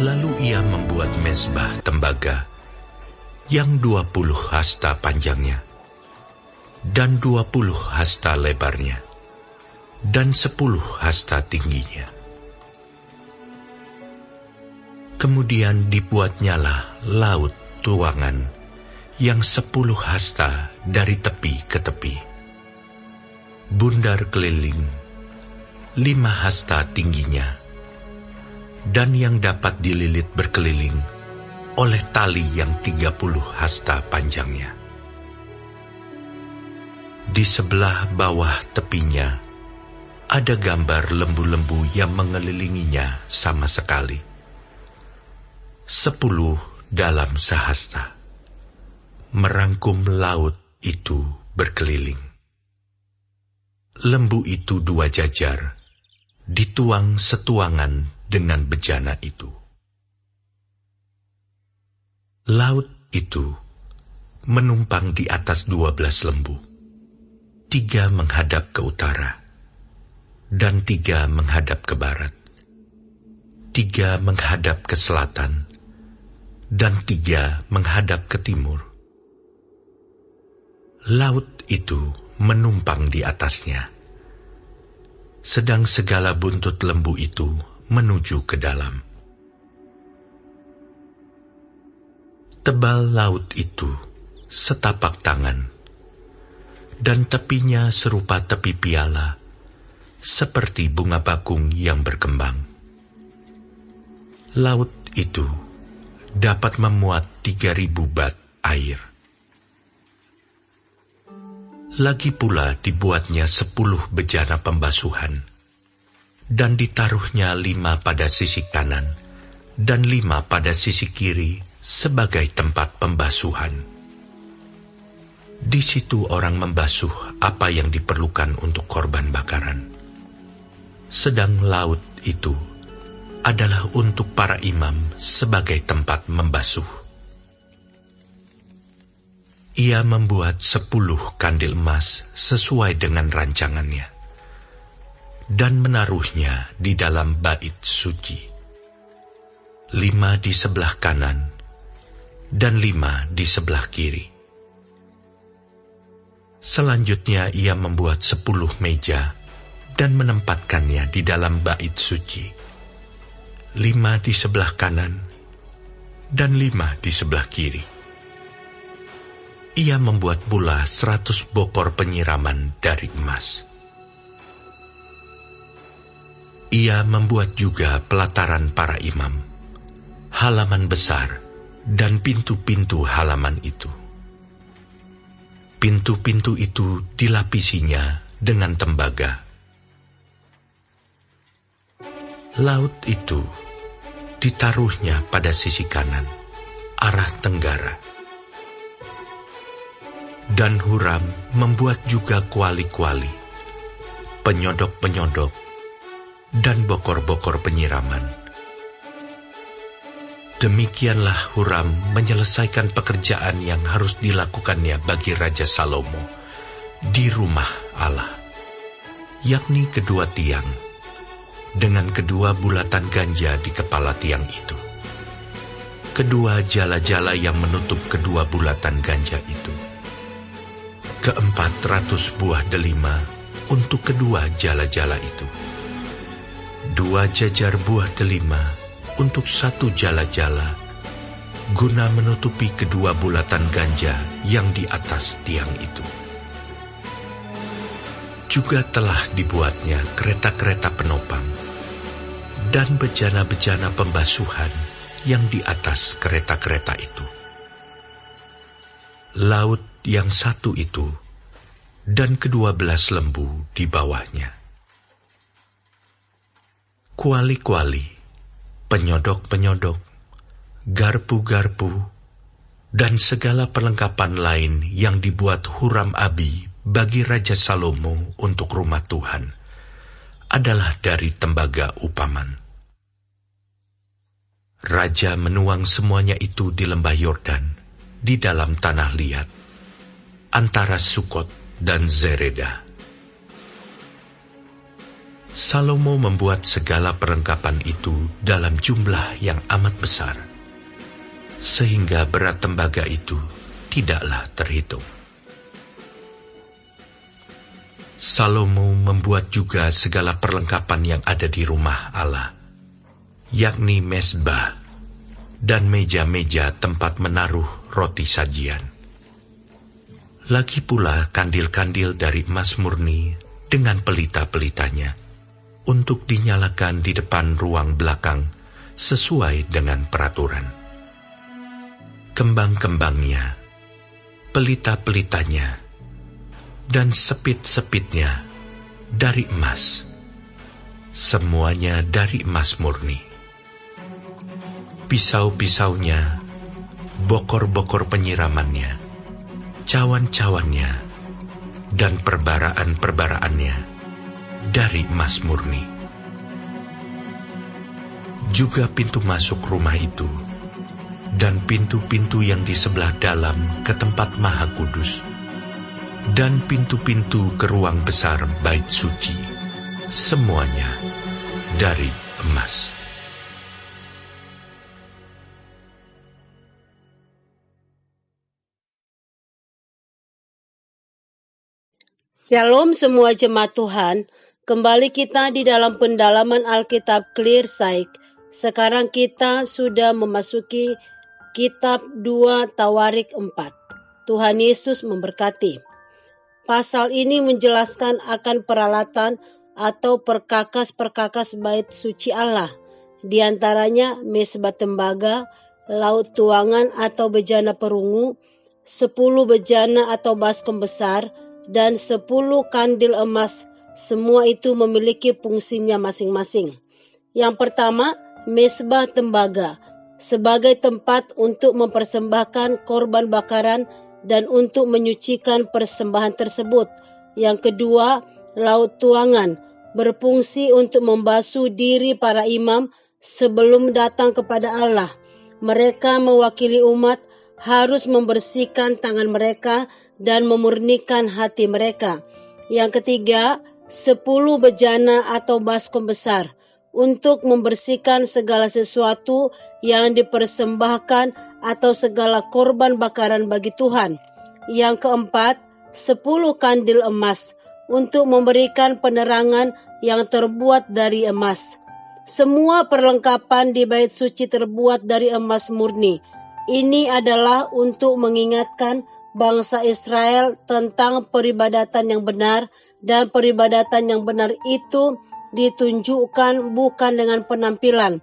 Lalu ia membuat mezbah tembaga yang 20 hasta panjangnya, dan 20 hasta lebarnya, dan 10 hasta tingginya. Kemudian dibuatnyalah laut tuangan yang 10 hasta dari tepi ke tepi. Bundar keliling 5 hasta tingginya, dan yang dapat dililit berkeliling oleh tali yang 30 hasta panjangnya. Di sebelah bawah tepinya ada gambar lembu-lembu yang mengelilinginya sama sekali. 10 dalam sehasta, merangkum laut itu berkeliling. Lembu itu 2 jajar, dituang setuangan dengan bejana itu. Laut itu menumpang di atas 12 lembu, 3 menghadap ke utara, dan 3 menghadap ke barat, 3 menghadap ke selatan, dan 3 menghadap ke timur. Laut itu menumpang di atasnya, sedang segala buntut lembu itu menuju ke dalam. Tebal laut itu setapak tangan, dan tepinya serupa tepi piala, seperti bunga bakung yang berkembang. Laut itu dapat memuat 3.000 bat air. Lagi pula dibuatnya 10 bejana pembasuhan, dan ditaruhnya 5 pada sisi kanan, dan 5 pada sisi kiri sebagai tempat pembasuhan. Di situ orang membasuh apa yang diperlukan untuk korban bakaran. Sedang laut itu adalah untuk para imam sebagai tempat membasuh. Ia membuat 10 kandil emas sesuai dengan rancangannya, dan menaruhnya di dalam bait suci, 5 di sebelah kanan, dan 5 di sebelah kiri. Selanjutnya ia membuat 10 meja, dan menempatkannya di dalam bait suci, 5 di sebelah kanan, dan 5 di sebelah kiri. Ia membuat pula 100 bokor penyiraman dari emas. Ia membuat juga pelataran para imam, halaman besar, dan pintu-pintu halaman itu. Pintu-pintu itu dilapisinya dengan tembaga. Laut itu ditaruhnya pada sisi kanan, arah tenggara. Dan Huram membuat juga kuali-kuali, penyodok-penyodok, dan bokor-bokor penyiraman. Demikianlah Huram menyelesaikan pekerjaan yang harus dilakukannya bagi Raja Salomo di rumah Allah, yakni kedua tiang, dengan kedua bulatan ganja di kepala tiang itu, kedua jala-jala yang menutup kedua bulatan ganja itu, 400 buah delima untuk kedua jala-jala itu, 2 jajar buah delima untuk 1 jala-jala, guna menutupi kedua bulatan ganja yang di atas tiang itu. Juga telah dibuatnya kereta-kereta penopang dan bejana-bejana pembasuhan yang di atas kereta-kereta itu. Laut yang 1 itu dan ke-12 lembu di bawahnya. Kuali-kuali, penyodok-penyodok, garpu-garpu, dan segala perlengkapan lain yang dibuat Huram-Abi bagi Raja Salomo untuk rumah Tuhan adalah dari tembaga upaman. Raja menuang semuanya itu di lembah Yordan, di dalam tanah liat, antara Sukot dan Zereda. Salomo membuat segala perlengkapan itu dalam jumlah yang amat besar, sehingga berat tembaga itu tidaklah terhitung. Salomo membuat juga segala perlengkapan yang ada di rumah Allah, yakni mezbah dan meja-meja tempat menaruh roti sajian. Lagi pula kandil-kandil dari emas murni dengan pelita-pelitanya, untuk dinyalakan di depan ruang belakang sesuai dengan peraturan. Kembang-kembangnya, pelita-pelitanya, dan sepit-sepitnya dari emas. Semuanya dari emas murni. Pisau-pisaunya, bokor-bokor penyiramannya, cawan-cawannya, dan perbaraan-perbaraannya dari emas murni. Juga pintu masuk rumah itu, dan pintu-pintu yang di sebelah dalam ke tempat Maha Kudus, dan pintu-pintu ke ruang besar bait suci, semuanya dari emas. Shalom semua jemaat Tuhan, kembali kita di dalam pendalaman Alkitab Clear Sight. Sekarang kita sudah memasuki kitab 2 Tawarik 4. Tuhan Yesus memberkati. Pasal ini menjelaskan akan peralatan atau perkakas-perkakas bait suci Allah. Di antaranya mezbah tembaga, laut tuangan atau bejana perungu, 10 bejana atau baskom besar, dan 10 kandil emas. Semua itu memiliki fungsinya masing-masing. Yang pertama, mezbah tembaga sebagai tempat untuk mempersembahkan korban bakaran dan untuk menyucikan persembahan tersebut. Yang kedua, laut tuangan berfungsi untuk membasuh diri para imam sebelum datang kepada Allah. Mereka mewakili umat harus membersihkan tangan mereka dan memurnikan hati mereka. Yang ketiga, 10 bejana atau baskom besar untuk membersihkan segala sesuatu yang dipersembahkan atau segala korban bakaran bagi Tuhan. Yang keempat, 10 kandil emas untuk memberikan penerangan yang terbuat dari emas. Semua perlengkapan di bait suci terbuat dari emas murni. Ini adalah untuk mengingatkan bangsa Israel tentang peribadatan yang benar, dan peribadatan yang benar itu ditunjukkan bukan dengan penampilan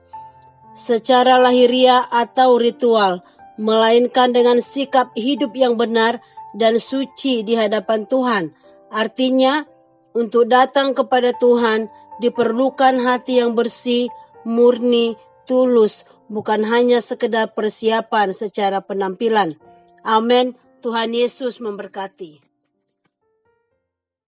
secara lahiriah atau ritual, melainkan dengan sikap hidup yang benar dan suci di hadapan Tuhan. Artinya, untuk datang kepada Tuhan diperlukan hati yang bersih, murni, tulus, bukan hanya sekedar persiapan secara penampilan. Amin. Tuhan Yesus memberkati.